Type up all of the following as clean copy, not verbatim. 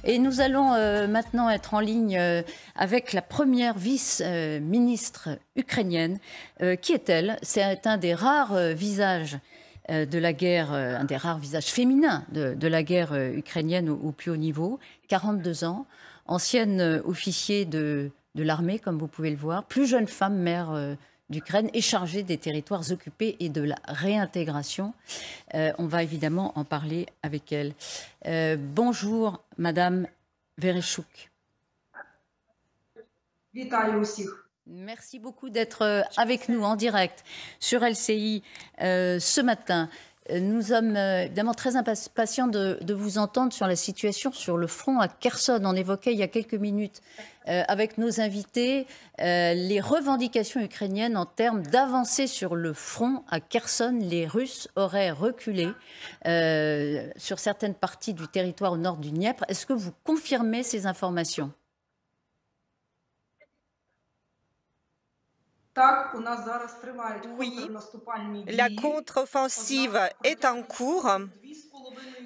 Et nous allons maintenant être en ligne avec la première vice-ministre ukrainienne. Qui est-elle? C'est un des rares visages de la guerre, un des rares visages féminins de la guerre ukrainienne au plus haut niveau, 42 ans, ancienne officier de l'armée, comme vous pouvez le voir, plus jeune femme mère d'Ukraine et chargée des territoires occupés et de la réintégration. On va évidemment en parler avec elle. Bonjour, Madame Vereshchuk. Merci beaucoup d'être avec nous en direct sur LCI ce matin. Nous sommes évidemment très impatients de vous entendre sur la situation sur le front à Kherson. On évoquait il y a quelques minutes avec nos invités les revendications ukrainiennes en termes d'avancée sur le front à Kherson. Les Russes auraient reculé sur certaines parties du territoire au nord du Dniepr. Est-ce que vous confirmez ces informations ? Oui, la contre-offensive est en cours,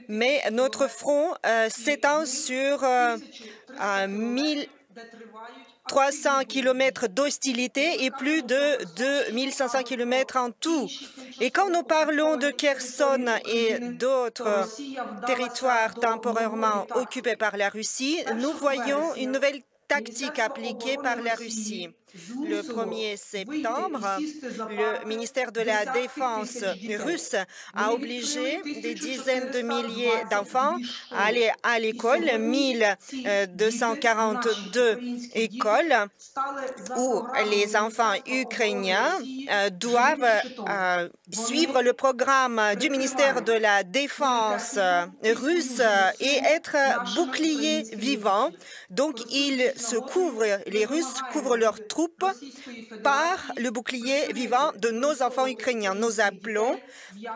mais notre front s'étend sur 1300 km d'hostilité et plus de 2500 km en tout. Et quand nous parlons de Kherson et d'autres territoires temporairement occupés par la Russie, nous voyons une nouvelle tactique appliquée par la Russie. Le 1er septembre, le ministère de la Défense russe a obligé des dizaines de milliers d'enfants à aller à l'école, 1242 écoles où les enfants ukrainiens doivent suivre le programme du ministère de la Défense russe et être boucliers vivants. Donc, ils se couvrent, les Russes couvrent leurs troupes par le bouclier vivant de nos enfants ukrainiens. Nous appelons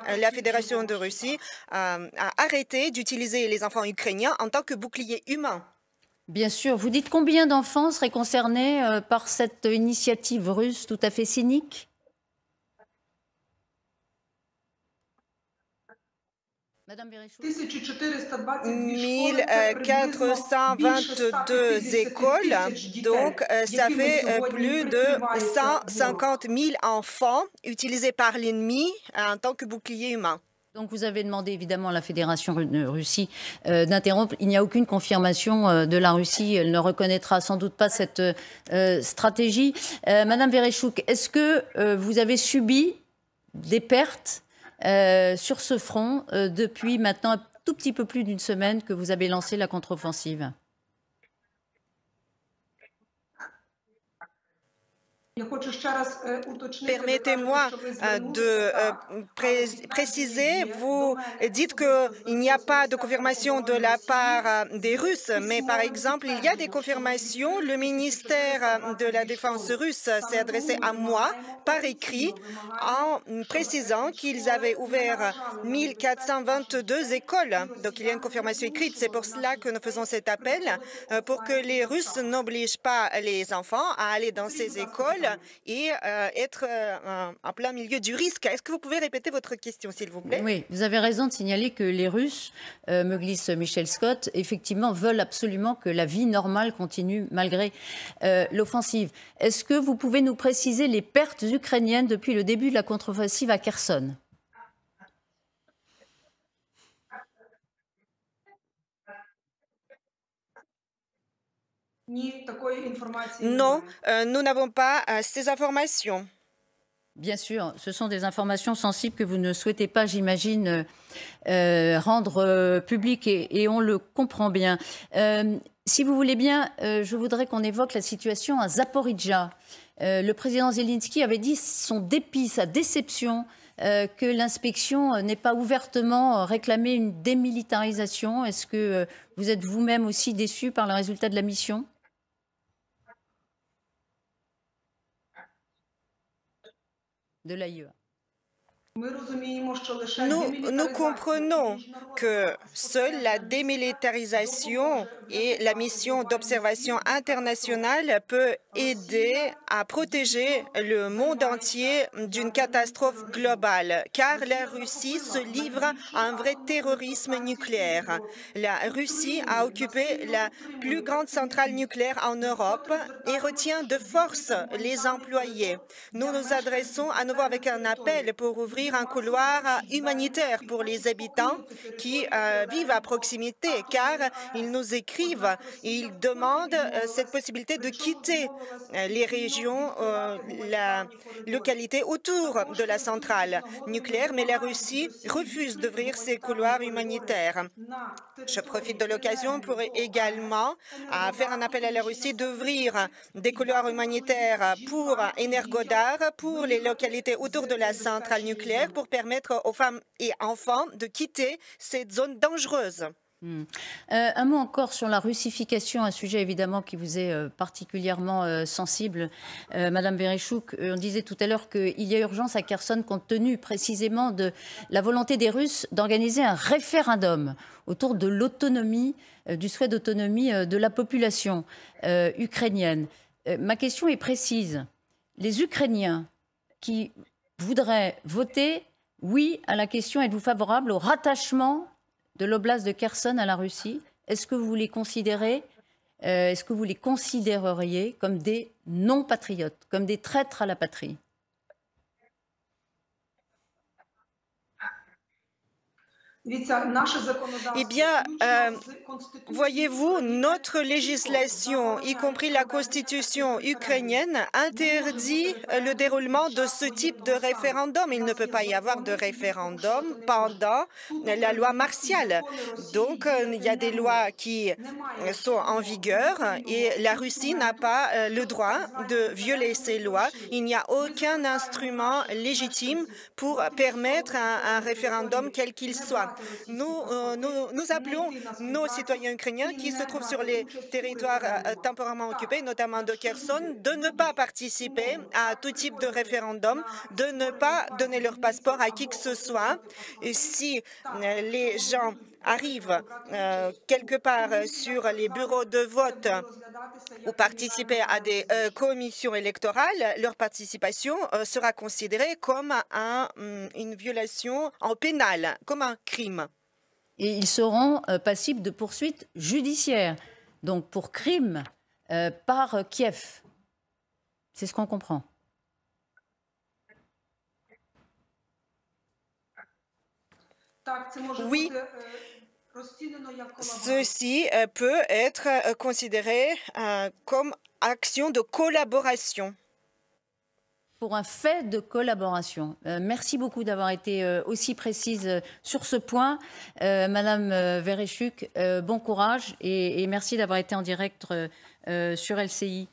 la Fédération de Russie à arrêter d'utiliser les enfants ukrainiens en tant que bouclier humain. Bien sûr. Vous dites combien d'enfants seraient concernés par cette initiative russe tout à fait cynique ? Madame Vereshchuk. 1422 écoles, donc ça fait plus de 150 000 enfants utilisés par l'ennemi en tant que bouclier humain. Donc vous avez demandé évidemment à la Fédération de Russie d'interrompre. Il n'y a aucune confirmation de la Russie. Elle ne reconnaîtra sans doute pas cette stratégie. Madame Vereshchuk, est-ce que vous avez subi des pertes sur ce front depuis maintenant un tout petit peu plus d'une semaine que vous avez lancé la contre-offensive? Permettez-moi de préciser, vous dites qu'il n'y a pas de confirmation de la part des Russes, mais par exemple, il y a des confirmations. Le ministère de la Défense russe s'est adressé à moi par écrit en précisant qu'ils avaient ouvert 1422 écoles. Donc, il y a une confirmation écrite. C'est pour cela que nous faisons cet appel, pour que les Russes n'obligent pas les enfants à aller dans ces écoles et être en plein milieu du risque. Est-ce que vous pouvez répéter votre question, s'il vous plaît? Oui, vous avez raison de signaler que les Russes, me glisse Michel Scott, effectivement veulent absolument que la vie normale continue malgré l'offensive. Est-ce que vous pouvez nous préciser les pertes ukrainiennes depuis le début de la contre-offensive à Kherson? Non, nous n'avons pas ces informations. Bien sûr, ce sont des informations sensibles que vous ne souhaitez pas, j'imagine, rendre publiques et on le comprend bien. Si vous voulez bien, je voudrais qu'on évoque la situation à Zaporijjia. Le président Zelensky avait dit son dépit, sa déception que l'inspection n'ait pas ouvertement réclamé une démilitarisation. Est-ce que vous êtes vous-même aussi déçu par le résultat de la mission ? De l'AIEA. Nous comprenons que seule la démilitarisation et la mission d'observation internationale peut aider à protéger le monde entier d'une catastrophe globale, car la Russie se livre à un vrai terrorisme nucléaire. La Russie a occupé la plus grande centrale nucléaire en Europe et retient de force les employés. Nous nous adressons à nouveau avec un appel pour ouvrir un couloir humanitaire pour les habitants qui vivent à proximité, car ils nous écrivent et ils demandent cette possibilité de quitter les régions, la localité autour de la centrale nucléaire, mais la Russie refuse d'ouvrir ces couloirs humanitaires. Je profite de l'occasion pour également faire un appel à la Russie d'ouvrir des couloirs humanitaires pour Energodar, pour les localités autour de la centrale nucléaire, pour permettre aux femmes et enfants de quitter cette zone dangereuse. Un mot encore sur la russification, un sujet évidemment qui vous est particulièrement sensible. Madame Vereshchuk, on disait tout à l'heure qu'il y a urgence à Kherson compte tenu précisément de la volonté des Russes d'organiser un référendum autour de l'autonomie, du souhait d'autonomie de la population ukrainienne. Ma question est précise. Les Ukrainiens qui voudraient voter oui à la question, êtes-vous favorable au rattachement de l'oblast de Kherson à la Russie? Est-ce que vous les considérez, est-ce que vous les considéreriez comme des non-patriotes, comme des traîtres à la patrie? Eh bien, voyez-vous, notre législation, y compris la constitution ukrainienne, interdit le déroulement de ce type de référendum. Il ne peut pas y avoir de référendum pendant la loi martiale. Donc, il y a des lois qui sont en vigueur et la Russie n'a pas le droit de violer ces lois. Il n'y a aucun instrument légitime pour permettre un référendum quel qu'il soit. Nous appelons nos citoyens ukrainiens qui se trouvent sur les territoires temporairement occupés, notamment de Kherson, de ne pas participer à tout type de référendum, de ne pas donner leur passeport à qui que ce soit. Et si les gens arrivent quelque part sur les bureaux de vote ou participer à des commissions électorales, leur participation sera considérée comme une violation en pénal, comme un crime. Et ils seront passibles de poursuites judiciaires, donc pour crime par Kiev. C'est ce qu'on comprend. Oui. Ceci peut être considéré comme action de collaboration. Pour un fait de collaboration. Merci beaucoup d'avoir été aussi précise sur ce point. Madame Vereshchuk, bon courage et merci d'avoir été en direct sur LCI.